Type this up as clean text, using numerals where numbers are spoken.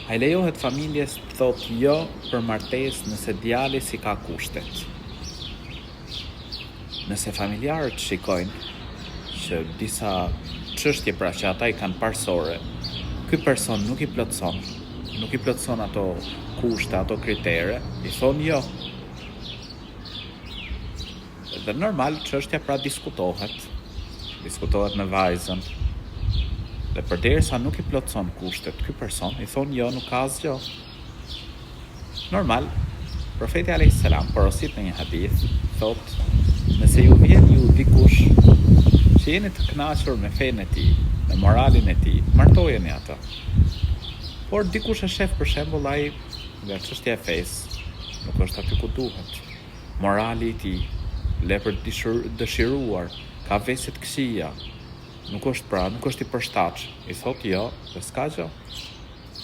A I lejohet familjes të thotë jo për martesë nëse djali si ka kushtet. Nëse familjarët shikojnë që disa çështje pra që ata I kanë parsorë, ky person nuk I plotson ato kushte, ato kritere, I thonë jo. Dhe normal çështja pra diskutohet me vajzën. Dhe përderisa nuk I plotson kushtet ky person, I thonë jo, nuk ka asgjë. Normal, profeti alayhis salam porosit në një hadith, thotë, nëse ju vjen ju dikush që jeni të kënaqur me fenë e tij, me moralin e tij, martojeni atë. Por dikush e shef për shembull ai nga çështja e fesë, nuk është aty ku duhet. Morali I tij, lepër dëshiruar, ka vese të këqija, nuk është I përshtatshëm. I thotë jo, dhe s'ka gjë.